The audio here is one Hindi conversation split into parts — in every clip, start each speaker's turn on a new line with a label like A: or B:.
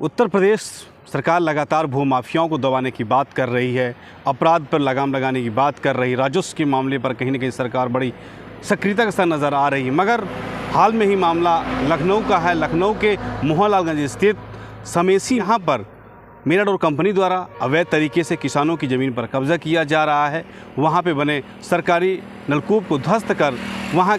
A: उत्तर प्रदेश सरकार लगातार भूमाफियाओं को दबाने की बात कर रही है, अपराध पर लगाम लगाने की बात कर रही है, राजस्व के मामले पर कहीं ना कहीं सरकार बड़ी सक्रियता के साथ नज़र आ रही है। मगर हाल में ही मामला लखनऊ का है। लखनऊ के मोहनलालगंज स्थित समेसी यहाँ पर मेराडोर कंपनी द्वारा अवैध तरीके से किसानों की ज़मीन पर कब्जा किया जा रहा है। वहाँ पे बने सरकारी नलकूप को ध्वस्त कर वहाँ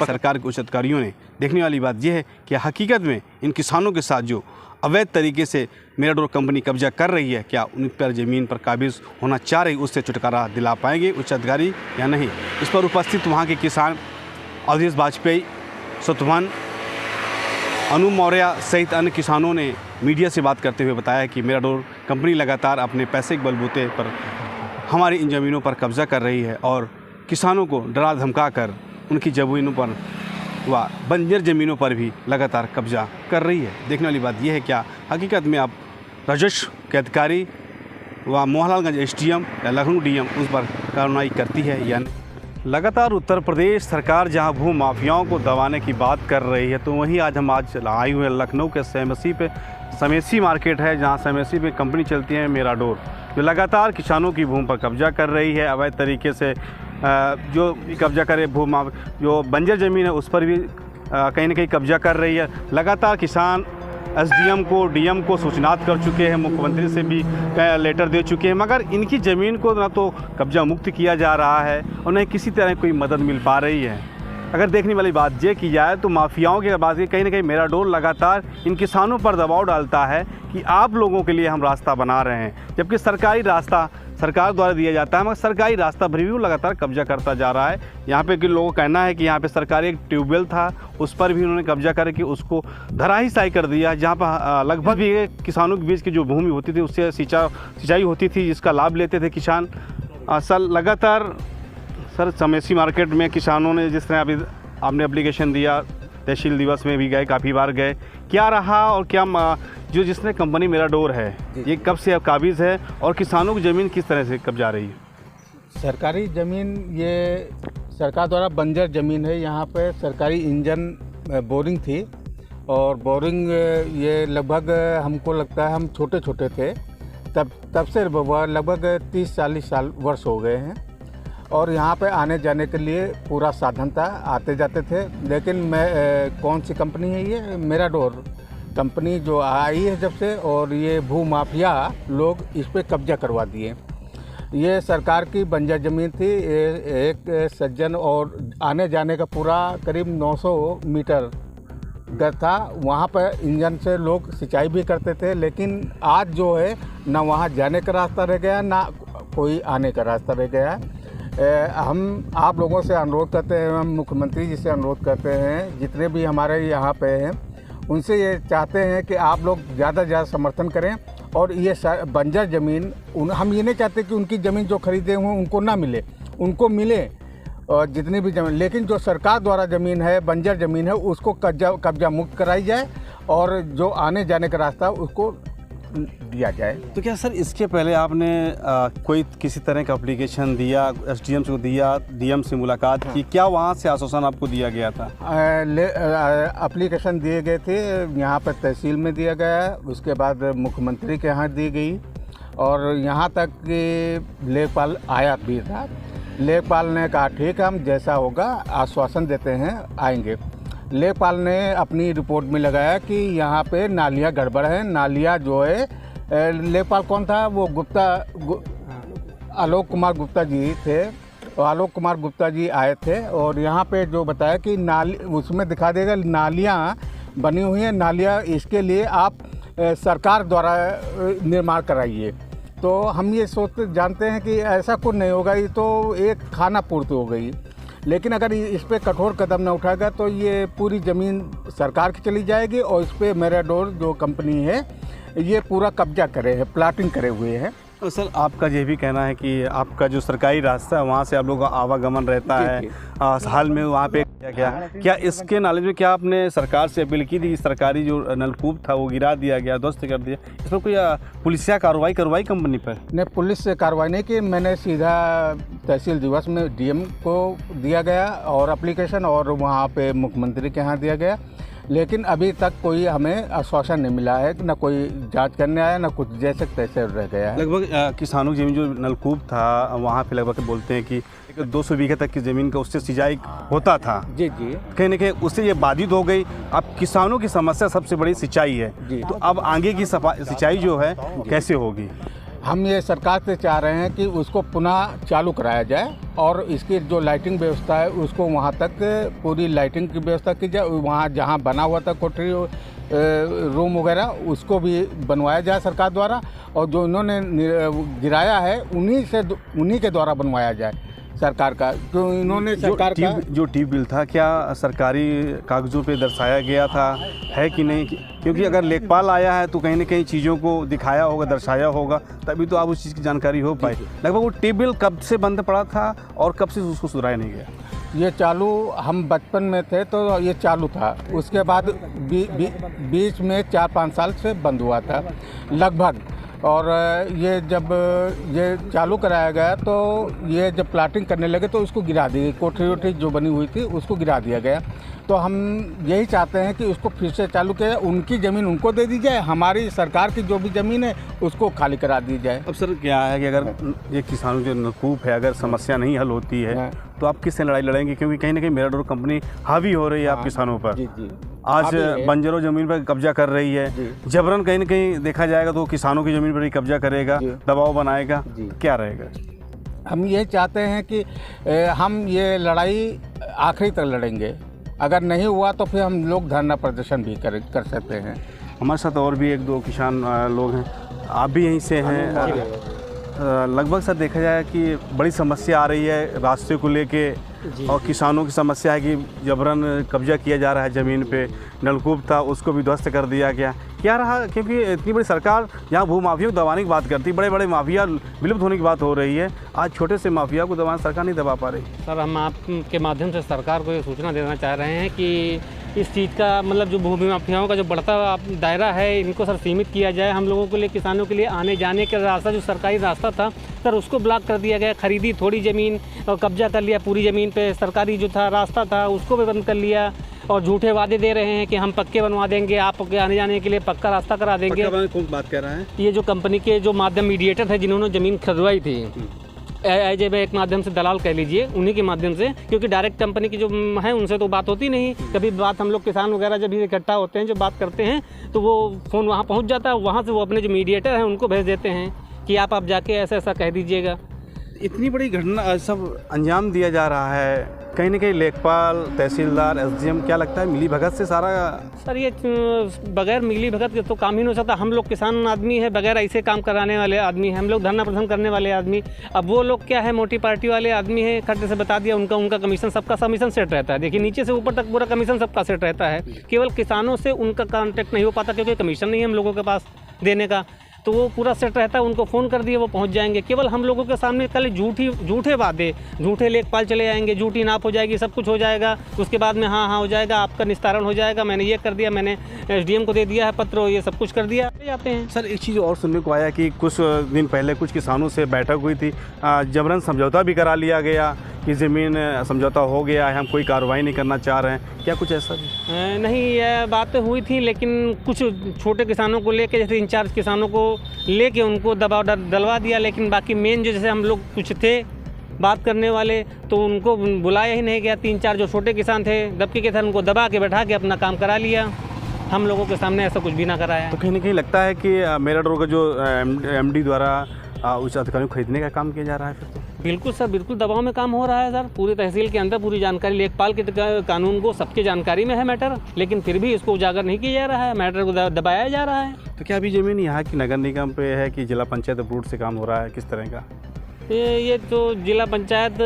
A: सरकार के उच्च अधिकारियों ने, देखने वाली बात यह है कि हकीकत में इन किसानों के साथ जो अवैध तरीके से मेराडोर कंपनी कब्जा कर रही है, क्या उन पर ज़मीन पर काबिज होना चाह रही, उससे छुटकारा दिला पाएंगे उच्च अधिकारी या नहीं। इस पर उपस्थित वहाँ के किसान अवधेश वाजपेयी, सतवन, अनु मौर्य सहित अन्य किसानों ने मीडिया से बात करते हुए बताया कि मेराडोर कंपनी लगातार अपने पैसे के बलबूते पर हमारी इन ज़मीनों पर कब्जा कर रही है और किसानों को डरा धमका कर उनकी ज़मीनों पर व बंजर ज़मीनों पर भी लगातार कब्जा कर रही है। देखने वाली बात यह है क्या हकीकत में अब राजस्व के अधिकारी व मोहनलालगंज एसडीएम या लखनऊ डीएम उस पर कार्रवाई करती है या नहीं। लगातार उत्तर प्रदेश सरकार जहां भू माफियाओं को दबाने की बात कर रही है, तो वहीं आज हम आए हुए लखनऊ के समेसी मार्केट है, जहां समेसी पे कंपनी चलती है मेराडोर, जो लगातार किसानों की भूमि पर कब्जा कर रही है। अवैध तरीके से जो कब्जा करे जो बंजर ज़मीन है उस पर भी कहीं ना कहीं कब्जा कर रही है। लगातार किसान एसडीएम को, डीएम को सूचनात कर चुके हैं, मुख्यमंत्री से भी लेटर दे चुके हैं, मगर इनकी ज़मीन को ना तो कब्जा मुक्त किया जा रहा है और न किसी तरह कोई मदद मिल पा रही है। अगर देखने वाली बात ये की जाए तो माफियाओं की बात कहीं ना कहीं मेराडोर लगातार इन किसानों पर दबाव डालता है कि आप लोगों के लिए हम रास्ता बना रहे हैं, जबकि सरकारी रास्ता सरकार द्वारा दिया जाता है, मगर सरकारी रास्ता पर भी लगातार कब्जा करता जा रहा है। यहाँ पे कि लोगों का कहना है कि यहाँ पे सरकारी एक ट्यूबवेल था, उस पर भी उन्होंने कब्जा करके उसको धराशायी कर दिया, जहाँ पर लगभग भी किसानों के बीच की जो भूमि होती थी उससे सिंचाई होती थी, जिसका लाभ लेते थे किसान। लगातार सर समेसी मार्केट में किसानों ने जिस तरह अभी आपने एप्लीकेशन दिया, तहसील दिवस में भी गए, काफ़ी बार गए, क्या रहा और क्या जो जिसने कंपनी मेराडोर है ये कब से अब काबिज है और किसानों की ज़मीन किस तरह से कब जा रही है?
B: सरकारी ज़मीन ये सरकार द्वारा बंजर ज़मीन है। यहाँ पे सरकारी इंजन बोरिंग थी और बोरिंग ये लगभग हमको लगता है हम छोटे छोटे थे तब से लगभग 30-40 वर्ष हो गए हैं और यहाँ पे आने जाने के लिए पूरा साधन था, आते जाते थे। लेकिन कौन सी कंपनी है ये? मेराडोर कंपनी जो आई है जब से, और ये भू माफिया लोग इस पे कब्जा करवा दिए। ये सरकार की बंजर ज़मीन थी, एक सज्जन और आने जाने का पूरा करीब 900 मीटर गज था। वहाँ पर इंजन से लोग सिंचाई भी करते थे, लेकिन आज जो है ना वहाँ जाने का रास्ता रह गया, ना कोई आने का रास्ता रह गया। हम आप लोगों से अनुरोध करते हैं, हम मुख्यमंत्री जी से अनुरोध करते हैं, जितने भी हमारे यहाँ पे हैं उनसे ये चाहते हैं कि आप लोग ज़्यादा से ज़्यादा समर्थन करें और ये बंजर ज़मीन हम ये नहीं चाहते कि उनकी ज़मीन जो खरीदे हुए उनको ना मिले, उनको मिले और जितनी भी ज़मीन, लेकिन जो सरकार द्वारा ज़मीन है, बंजर ज़मीन है, उसको कब्जा मुक्त कराई जाए और जो आने जाने का रास्ता उसको दिया जाए।
A: तो क्या सर इसके पहले आपने कोई किसी तरह का एप्लीकेशन दिया, एसडीएम से दिया, डीएम से मुलाकात की, क्या वहाँ से आश्वासन आपको दिया गया था?
B: एप्लीकेशन दिए गए थे, यहाँ पर तहसील में दिया गया, उसके बाद मुख्यमंत्री के यहाँ दी गई और यहाँ तक कि लेखपाल आया भी था। लेखपाल ने कहा ठीक है, हम जैसा होगा आश्वासन देते हैं, आएंगे। लेखपाल ने अपनी रिपोर्ट में लगाया कि यहाँ पे नालियाँ गड़बड़ हैं। नालियाँ जो है, लेखपाल कौन था वो? आलोक कुमार गुप्ता जी थे, और आलोक कुमार गुप्ता जी आए थे और यहाँ पे जो बताया कि नाली उसमें दिखा देगा नालियाँ बनी हुई हैं, नालियाँ इसके लिए आप सरकार द्वारा निर्माण कराइए। तो हम ये जानते हैं कि ऐसा कुछ नहीं होगा, ये तो एक खाना पूर्ति हो गई। लेकिन अगर इस पे कठोर कदम न उठाएगा तो ये पूरी ज़मीन सरकार की चली जाएगी और इस पे मेराडोर जो कंपनी है ये पूरा कब्जा करे है, प्लाटिंग करे हुए है।
A: तो सर आपका ये भी कहना है कि आपका जो सरकारी रास्ता है वहाँ से आप लोगों का आवागमन रहता है, हाल में वहाँ पे क्या इसके नॉलेज में क्या आपने सरकार से अपील की थी? सरकारी जो नलकूप था वो गिरा दिया गया, ध्वस्त कर दिया, इस पर कोई पुलिसिया कार्रवाई करवाई कंपनी पर?
B: नहीं, पुलिस से कार्रवाई नहीं की। मैंने सीधा तहसील दिवस में डीएम को दिया गया और एप्लीकेशन, और वहाँ पे मुख्यमंत्री के यहाँ दिया गया। लेकिन अभी तक कोई हमें आश्वासन नहीं मिला है, ना कोई जांच करने आया, ना कुछ, जैसे तैसे रह गया है।
A: लगभग किसानों की ज़मीन जो नलकूप था वहाँ पे लगभग बोलते हैं कि 200 बीघे तक की ज़मीन का उससे सिंचाई होता था।
B: जी जी।
A: कहीं ना कहीं उससे ये बाधित हो गई। अब किसानों की समस्या सबसे बड़ी सिंचाई है, तो अब आगे की सिंचाई जो है कैसे होगी?
B: हम ये सरकार से चाह रहे हैं कि उसको पुनः चालू कराया जाए और इसकी जो लाइटिंग व्यवस्था है उसको वहाँ तक पूरी लाइटिंग की व्यवस्था की जाए। वहाँ जहाँ बना हुआ था कोठरी रूम वगैरह उसको भी बनवाया जाए सरकार द्वारा, और जो इन्होंने गिराया है उन्हीं के द्वारा बनवाया जाए सरकार का। तो इन्होंने सरकार का
A: जो ट्यूबवेल था क्या सरकारी कागजों पे दर्शाया गया था, है कि नहीं? क्योंकि अगर लेखपाल आया है तो कहीं ना कहीं चीज़ों को दिखाया होगा, दर्शाया होगा, तभी तो आप उस चीज़ की जानकारी हो पाए। लगभग वो ट्यूबवेल कब से बंद पड़ा था और कब से उसको सुधराया नहीं गया?
B: ये चालू, हम बचपन में थे तो ये चालू था, उसके बाद बीच में 4-5 साल से बंद हुआ था लगभग। और ये जब ये चालू कराया गया तो ये जब प्लाटिंग करने लगे तो उसको गिरा दी गई, कोठरी वोठरी जो बनी हुई थी उसको गिरा दिया गया। तो हम यही चाहते हैं कि उसको फिर से चालू किया जाए, उनकी ज़मीन उनको दे दी जाए, हमारी सरकार की जो भी ज़मीन है उसको खाली करा दी जाए।
A: अब सर क्या है कि अगर ये किसानों जो नलकूप है अगर समस्या नहीं हल होती है तो आप किससे लड़ाई लड़ेंगे? क्योंकि कहीं ना कहीं मेराडोर कंपनी हावी हो रही है आप किसानों पर।
B: जी जी।
A: आज बंजरों ज़मीन पर कब्जा कर रही है, जबरन कहीं ना कहीं देखा जाएगा तो किसानों की ज़मीन पर ही कब्जा करेगा, दबाव बनाएगा, क्या रहेगा?
B: हम ये चाहते हैं कि हम ये लड़ाई आखिरी तक लड़ेंगे, अगर नहीं हुआ तो फिर हम लोग धरना प्रदर्शन भी कर सकते हैं।
A: हमारे साथ और भी 1-2 किसान लोग हैं, आप भी यहीं से हैं। लगभग सर देखा जाए कि बड़ी समस्या आ रही है रास्ते को लेके, और किसानों की समस्या है कि जबरन कब्जा किया जा रहा है ज़मीन पे। नलकूप था उसको भी ध्वस्त कर दिया गया। क्या रहा, क्योंकि इतनी बड़ी सरकार यहाँ भूमाफिया को दबाने की बात करती, बड़े बड़े माफिया विलुप्त होने की बात हो रही है, आज छोटे से माफिया को दबाना सरकार नहीं दबा पा रही।
C: सर हम आपके माध्यम से सरकार को ये सूचना देना चाह रहे हैं कि इस चीज़ का मतलब जो भूमि माफियाओं का जो बढ़ता दायरा है इनको सर सीमित किया जाए। हम लोगों के लिए, किसानों के लिए आने जाने का रास्ता, जो सरकारी रास्ता था सर उसको ब्लॉक कर दिया गया। खरीदी थोड़ी ज़मीन और कब्जा कर लिया पूरी ज़मीन पे, सरकारी जो था रास्ता था उसको भी बंद कर लिया, और झूठे वादे दे रहे हैं कि हम पक्के बनवा देंगे, आपके आने जाने के लिए पक्का रास्ता करा देंगे।
A: कौन बात कर रहा है?
C: ये जो कंपनी के जो माध्यम मीडिएटर थे जिन्होंने ज़मीन खरीदवाई थी, एज एक माध्यम से दलाल कह लीजिए, उन्हीं के माध्यम से, क्योंकि डायरेक्ट कंपनी की जो है उनसे तो बात होती नहीं। कभी बात हम लोग किसान वगैरह जब भी इकट्ठा होते हैं, जब बात करते हैं तो वो फ़ोन वहाँ पहुँच जाता है, वहाँ से वो अपने जो मीडिएटर हैं उनको भेज देते हैं कि आप जाके ऐसा ऐसा कह दीजिएगा।
A: इतनी बड़ी घटना सब अंजाम दिया जा रहा है, कहीं ना कहीं लेखपाल, तहसीलदार, एसडीएम, क्या लगता है मिली भगत से सारा?
C: सर ये बगैर मिली भगत के तो काम ही नहीं हो सकता। हम लोग किसान आदमी है, बगैर ऐसे काम कराने वाले आदमी हैं, हम लोग धरना प्रदर्शन करने वाले आदमी। अब वो लोग क्या है, मोटी पार्टी वाले आदमी है, खट्टे से बता दिया उनका कमीशन, सबका कमीशन सेट रहता है। देखिए नीचे से ऊपर तक पूरा कमीशन सबका सेट रहता है, केवल किसानों से उनका कॉन्टेक्ट नहीं हो पाता क्योंकि कमीशन नहीं है हम लोगों के पास देने का, तो वो पूरा सेट रहता है। उनको फ़ोन कर दिए वो पहुंच जाएंगे। केवल हम लोगों के सामने कल झूठे वादे, झूठे लेखपाल चले आएंगे, झूठी नाप हो जाएगी, सब कुछ हो जाएगा, उसके बाद में हाँ हो जाएगा, आपका निस्तारण हो जाएगा, मैंने ये कर दिया, मैंने एसडीएम को दे दिया है पत्र, ये सब कुछ कर दिया, जाते हैं।
A: सर एक चीज़ और सुनने को आया कि कुछ दिन पहले कुछ किसानों से बैठक हुई थी, जबरन समझौता भी करा लिया गया कि ज़मीन समझौता हो गया है, हम कोई कार्रवाई नहीं करना चाह रहे हैं, क्या कुछ ऐसा भी?
C: नहीं, यह बातें हुई थी, लेकिन कुछ छोटे किसानों को लेके, जैसे इंचार्ज किसानों को लेके उनको दबाव डलवा दिया, लेकिन बाकी मेन जो जैसे हम लोग कुछ थे बात करने वाले तो उनको बुलाया ही नहीं गया। 3-4 जो छोटे किसान थे दबके के थे, उनको दबा के बैठा के अपना काम करा लिया, हम लोगों के सामने ऐसा कुछ भी ना कराया।
A: तो कहीं ना कहीं लगता है कि मेराडोर का जो एमडी द्वारा उच्च अधिकारियों को खरीदने का काम किया जा रहा है फिर तो?
C: बिल्कुल सर, बिल्कुल दबाव में काम हो रहा है सर। पूरी तहसील के अंदर पूरी जानकारी, लेखपाल के कानून को सबके जानकारी में है मैटर, लेकिन फिर भी इसको उजागर नहीं किया जा रहा है, मैटर को दबाया जा रहा है।
A: तो क्या अभी ज़मीन यहाँ की नगर निगम पे है कि जिला पंचायत अप्रूव से काम हो रहा है, किस तरह का?
C: ये तो जिला पंचायत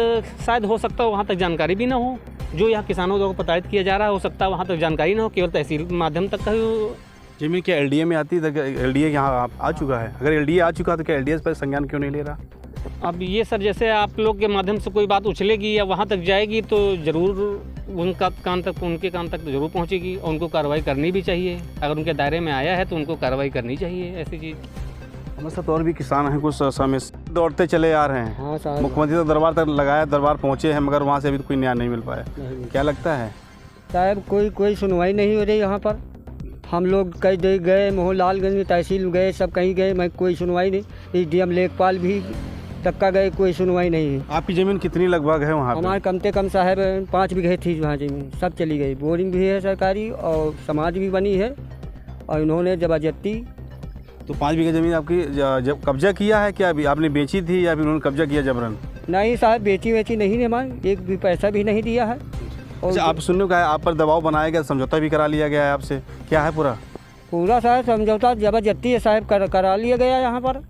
C: शायद हो सकता है वहाँ तक जानकारी भी ना हो, जो यहाँ किसानों द्वारा प्रताड़ित किया जा रहा है, हो सकता है वहाँ तक जानकारी ना हो, केवल तहसील माध्यम तक का ही।
A: ज़मीन क्या एलडीए में आती है? एलडीए यहाँ आ चुका है? अगर एलडीए आ चुका तो क्या एलडीए पर संज्ञान क्यों नहीं ले रहा?
C: अब ये सर जैसे आप लोग के माध्यम से कोई बात उछलेगी या वहाँ तक जाएगी तो ज़रूर उनके कान तक तो ज़रूर पहुँचेगी, और उनको कार्रवाई करनी भी चाहिए। अगर उनके दायरे में आया है तो उनको कार्रवाई करनी चाहिए ऐसी चीज़।
A: हमारे साथ और भी किसान हैं, कुछ समय से दौड़ते चले आ रहे हैं।
C: हाँ सर,
A: मुख्यमंत्री तो दरबार तक लगाया, दरबार पहुँचे हैं, मगर वहाँ से अभी तो कोई न्याय नहीं मिल पाया। क्या लगता है?
D: साहब कोई सुनवाई नहीं हो रही यहाँ पर। हम लोग कई दे गए, मोहनलालगंज में तहसील गए, सब कहीं गए, मैं कोई सुनवाई नहीं। एसडीएम लेखपाल भी तक्का गए, कोई सुनवाई नहीं है।
A: आपकी ज़मीन कितनी लगभग है वहाँ पे?
D: हमारे कम से कम साहब 5 बीघे थी वहाँ ज़मीन, सब चली गई। बोरिंग भी है सरकारी और समाज भी बनी है, और इन्होंने ज़बरदस्ती।
A: तो 5 बीघा ज़मीन आपकी जब कब्जा किया है क्या? अभी आपने बेची थी या फिर उन्होंने कब्जा किया जबरन?
D: नहीं साहब, बेची वेची नहीं है, हमारे एक भी पैसा भी नहीं दिया है।
A: अच्छा, आप सुनने का है आप पर दबाव बनाया गया, समझौता भी करा लिया गया है आपसे, क्या है पूरा
D: साहब समझौता ज़बरदस्ती है साहब, करा लिया गया यहाँ पर।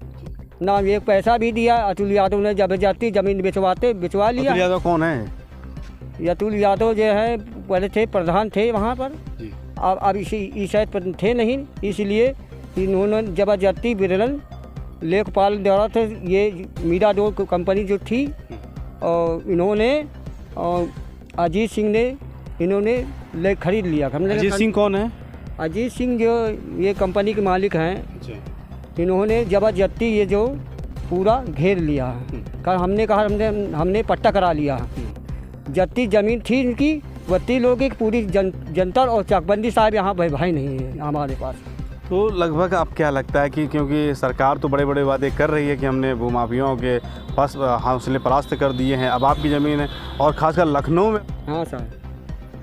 D: ना एक पैसा भी दिया। अतुल यादव ने ज़बरदस्ती ज़मीन बिचवा लिया।
A: अतुल यादव कौन है?
D: अतुल यादव जो है पहले थे प्रधान थे वहाँ पर, अब इसी शायद पर थे नहीं, इसलिए इन्होंने ज़बरदस्ती बिरलन लेखपाल द्वारा थे ये मीरा डोर कंपनी जो थी, और इन्होंने और अजीत सिंह ने इन्होंने ले खरीद लिया।
A: अजीत सिंह कौन है?
D: अजीत सिंह जो ये कंपनी के मालिक हैं, इन्होंने ज़बरदस्ती ये जो पूरा घेर लिया है। कारण हमने कहा हमने पट्टा करा लिया है। जितनी ज़मीन थी इनकी वती लोगों की पूरी जनता और चकबंदी साहब यहाँ भाई नहीं है हमारे पास।
A: तो लगभग आप क्या लगता है कि क्योंकि सरकार तो बड़े बड़े वादे कर रही है कि हमने भूमाफियाओं के पास हौसले परास्त कर दिए हैं, अब आपकी ज़मीन है और ख़ासकर लखनऊ में।
D: हाँ सर,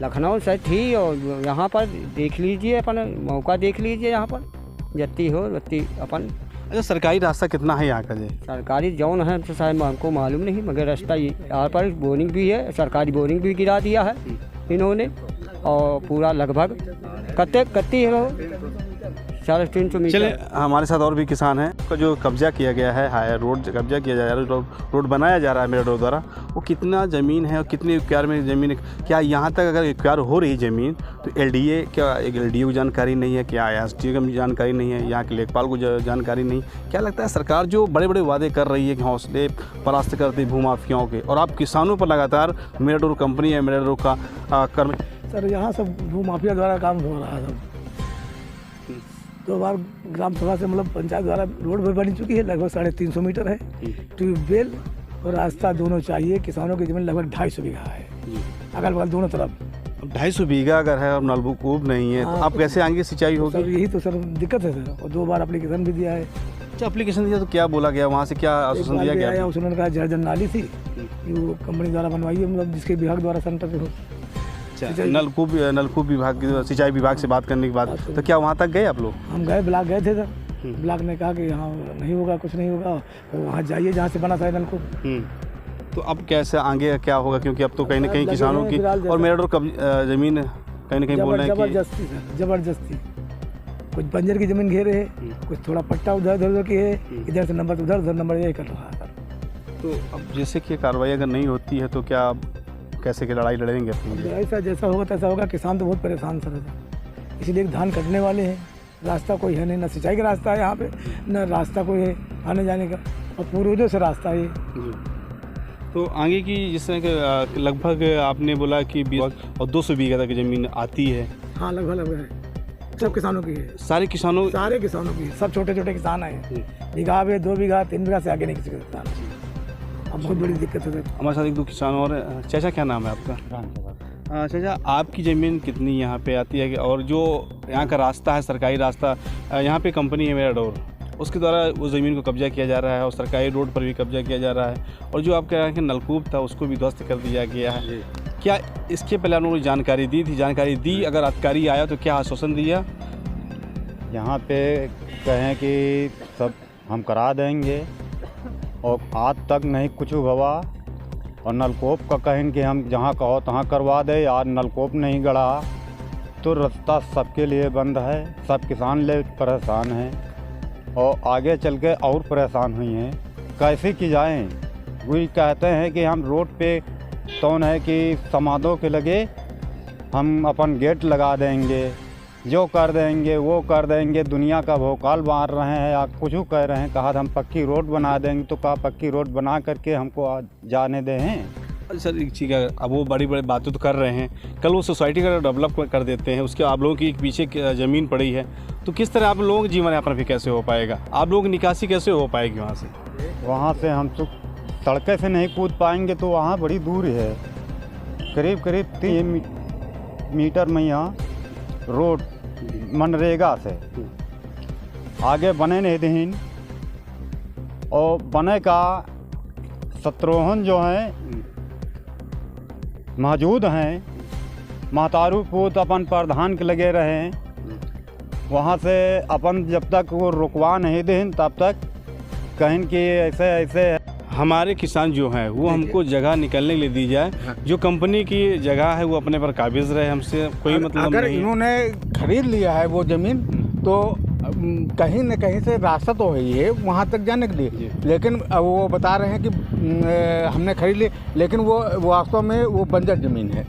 D: लखनऊ से थी और यहाँ पर देख लीजिए, अपन मौका देख लीजिए, यहाँ पर जत्ती हो वत्ती अपन।
A: अच्छा, सरकारी रास्ता कितना है यहाँ का? जी
D: सरकारी जौन है तो साहब हमको मालूम नहीं, मगर रास्ता यहाँ पर बोरिंग भी है, सरकारी बोरिंग भी गिरा दिया है इन्होंने, और पूरा लगभग कत्ती है 350 मीटर।
A: चले, हमारे साथ और भी किसान हैं। का जो कब्जा किया गया है रोड कब्जा किया जा रहा है, रोड बनाया जा रहा है मेरा रोड द्वारा, वो कितना ज़मीन है और कितने एक्यार में ज़मीन है? क्या यहाँ तक अगर एक्यार हो रही ज़मीन तो एलडीए क्या एलडीए को जानकारी नहीं है? क्या एसडीए को जानकारी नहीं है? यहाँ के लेखपाल को जानकारी नहीं? क्या लगता है सरकार जो बड़े बड़े वादे कर रही है कि हौसले परास्त करती भूमाफियाओं के, और आप किसानों पर लगातार मेरा डोर कंपनी है, मेरा डोर का कर्म।
E: सर यहाँ सब भूमाफिया द्वारा काम हो रहा है। सब 2 बार ग्राम सभा से मतलब पंचायत द्वारा रोड भी बनी चुकी है, लगभग 350 मीटर है। ट्यूबवेल और रास्ता दोनों चाहिए। किसानों की जमीन लगभग 250 बीघा है, अगल बगल दोनों तरफ।
A: 250 बीघा अगर है और नलकूप नहीं है, तो आप कैसे आगे सिंचाई होगी?
E: सर यही तो सर दिक्कत है सर, और 2 बार एप्लीकेशन भी दिया है।
A: अच्छा, एप्लीकेशन दिया तो क्या बोला गया वहाँ से, क्या आश्वासन दिया गया?
E: उन्होंने कहा जर्जन नाली थी वो कंपनी द्वारा बनवाई है, मतलब जिसके विभाग द्वारा सेंटर पे हो।
A: नलकूप विभाग, सिंचाई विभाग से बात करने के बाद तो क्या वहाँ तक गए आप लोग?
E: हम गए, ब्लॉक गए थे सर। ब्लॉक ने कहा कि यहाँ नहीं होगा, कुछ नहीं होगा, तो वहाँ जाइए जहाँ से बना था नलकूप।
A: तो अब कैसे आगे क्या होगा? क्योंकि अब तो कहीं ना कहीं किसानों की और मेरा डोर ज़मीन कहीं ना कहीं बोल रहे हैं
E: जबरदस्ती सर, जबरदस्ती। कुछ बंजर की ज़मीन घेरे है, कुछ थोड़ा पट्टा उधर की है, इधर से नंबर उधर नंबर यही कर रहा है।
A: तो अब जैसे कि कार्रवाई अगर नहीं होती है तो क्या कैसे की लड़ाई लड़ेंगे?
E: ऐसा जैसा होगा तैसा होगा। किसान तो बहुत परेशान सर है, इसलिए धान कटने वाले हैं। रास्ता कोई है नहीं, ना सिंचाई का रास्ता है यहाँ पे, ना रास्ता कोई है आने जाने का, और पूर्वजों से रास्ता है।
A: तो आगे की जिस तरह के लगभग आपने बोला कि 20 और 200 बीघा तक ज़मीन आती है।
E: हाँ लगभग है, सब किसानों की है।
A: सारे किसानों
E: की, सब छोटे छोटे किसान हैं। बीघा में 2 बीघा 3 बीघा से आगे नहीं किसी का किसान। अब बहुत बड़ी दिक्कत है। हमारे
A: साथ 1-2 किसान और। चाचा क्या नाम है आपका? चाचा, आपकी ज़मीन कितनी यहाँ पे आती है, और जो यहाँ का रास्ता है सरकारी रास्ता, यहाँ पे कंपनी है मेरा डोर, उसके द्वारा वो ज़मीन को कब्जा किया जा रहा है और सरकारी रोड पर भी कब्जा किया जा रहा है, और जो आपके यहाँ के नलकूप था उसको भी ध्वस्त कर दिया गया है। क्या इसके पहले उन्होंने जानकारी दी थी? जानकारी दी, अगर अधिकारी आया तो क्या आश्वासन दिया?
F: यहाँ पे कहें कि सब हम करा देंगे, और आज तक नहीं कुछ हुआ। और नलकूप का कहें कि हम जहाँ कहो तहाँ करवा दे, आज नलकूप नहीं गड़ा तो रास्ता सबके लिए बंद है, सब किसान ले परेशान हैं और आगे चल के और परेशान हुई हैं। कैसे की जाएं? वही कहते हैं कि हम रोड पे कौन है कि समाधों के लगे हम अपन गेट लगा देंगे, जो कर देंगे वो कर देंगे। दुनिया का भोकाल मार रहे हैं या कुछ कह रहे हैं। कहा हम पक्की रोड बना देंगे, तो कहा पक्की रोड बना करके हमको जाने दें हैं।
A: सर एक चीज़ है, अब वो बड़ी बड़ी बातें तो कर रहे हैं, कल वो सोसाइटी का डेवलप कर देते हैं, उसके आप लोगों की पीछे ज़मीन पड़ी है, तो किस तरह आप लोगों का जीवन यापन भी कैसे हो पाएगा? आप लोगों की निकासी कैसे हो पाएगी वहाँ से?
F: वहाँ से हम तो सड़कें से नहीं कूद पाएंगे, तो वहाँ बड़ी दूर है, करीब 3 मीटर में यहाँ रोड मनरेगा से आगे बने नहीं दीन और बने का शत्रुघ्न जो हैं मौजूद हैं महतारू पूत अपन प्रधान के लगे रहे वहाँ से अपन जब तक वो रुकवा नहीं दें तब तक कहें कि ऐसे ऐसे
A: हमारे किसान जो हैं वो हमको जगह निकलने के लिए दी जाए, जो कंपनी की जगह है वो अपने पर काबिज रहे, हमसे कोई मतलब
B: अगर
A: नहीं।
B: इन्होंने खरीद लिया है वो ज़मीन तो कहीं न कहीं से रास्ता तो है ही है वहाँ तक जाने के लिए, लेकिन वो बता रहे हैं कि हमने खरीद ली, लेकिन वो वास्तव में वो बंजर ज़मीन है।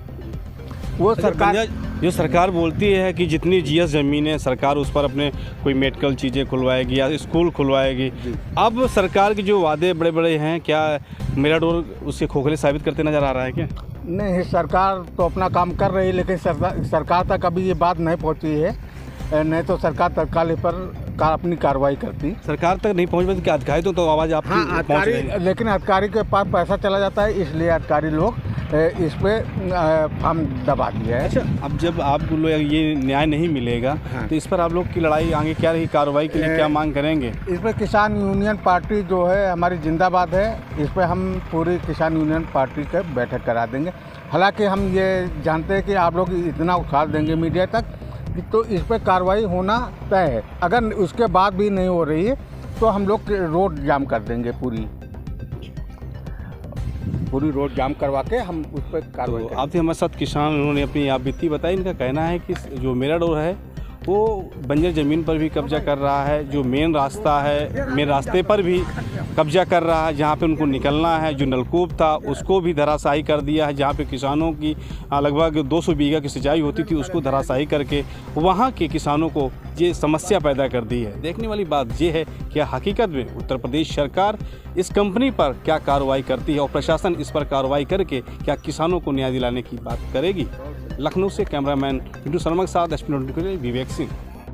B: वो सरकार
A: जो सरकार बोलती है कि जितनी जीएस ज़मीन है सरकार उस पर अपने कोई मेडिकल चीज़ें खुलवाएगी या स्कूल खुलवाएगी। अब सरकार के जो वादे बड़े बड़े हैं, क्या मेराडोर उसके खोखले साबित करते नज़र आ रहा है क्या?
B: नहीं, सरकार तो अपना काम कर रही है, लेकिन सरकार तक अभी ये बात नहीं पहुंची है, नहीं तो सरकार तत्काल इस पर अपनी कार्रवाई करती।
A: सरकार तक नहीं पहुंच पाती, अधिकारी तो आवाज़ आपकी
B: हाँ,
A: पहुंच रही है।
B: लेकिन अधिकारी के पास पैसा चला जाता है, इसलिए अधिकारी लोग इस पे हम दबा दिया है।
A: अच्छा, अब जब आप लोग ये न्याय नहीं मिलेगा तो इस पर आप लोग की लड़ाई आगे क्या रही, कार्रवाई के लिए क्या मांग करेंगे?
B: इस पर किसान यूनियन पार्टी जो है हमारी जिंदाबाद है, इस पर हम पूरी किसान यूनियन पार्टी का बैठक करा देंगे। हालांकि हम ये जानते हैं कि आप लोग इतना उछाल देंगे मीडिया तक तो इस पर कार्रवाई होना तय है। अगर उसके बाद भी नहीं हो रही है तो हम लोग रोड जाम कर देंगे, पूरी रोड जाम करवा के हम उस पर कार्रवाई
A: तो आप थे हमारे साथ किसान, उन्होंने अपनी आप बीती बताई। इनका कहना है कि जो मेराडोर है वो बंजर ज़मीन पर भी कब्जा कर रहा है, जो मेन रास्ता है मेन रास्ते पर भी कब्जा कर रहा है, जहाँ पे उनको निकलना है, जो नलकूप था उसको भी धराशायी कर दिया है, जहाँ पे किसानों की लगभग 200 बीघा की सिंचाई होती थी उसको धराशायी करके वहाँ के किसानों को ये समस्या पैदा कर दी है। देखने वाली बात ये है कि हकीकत में उत्तर प्रदेश सरकार इस कंपनी पर क्या कार्रवाई करती है और प्रशासन इस पर कार्रवाई करके क्या किसानों को न्याय दिलाने की बात करेगी। लखनऊ से कैमरामैन पिंटू शर्मा के साथ एसपी विवेक सिंह।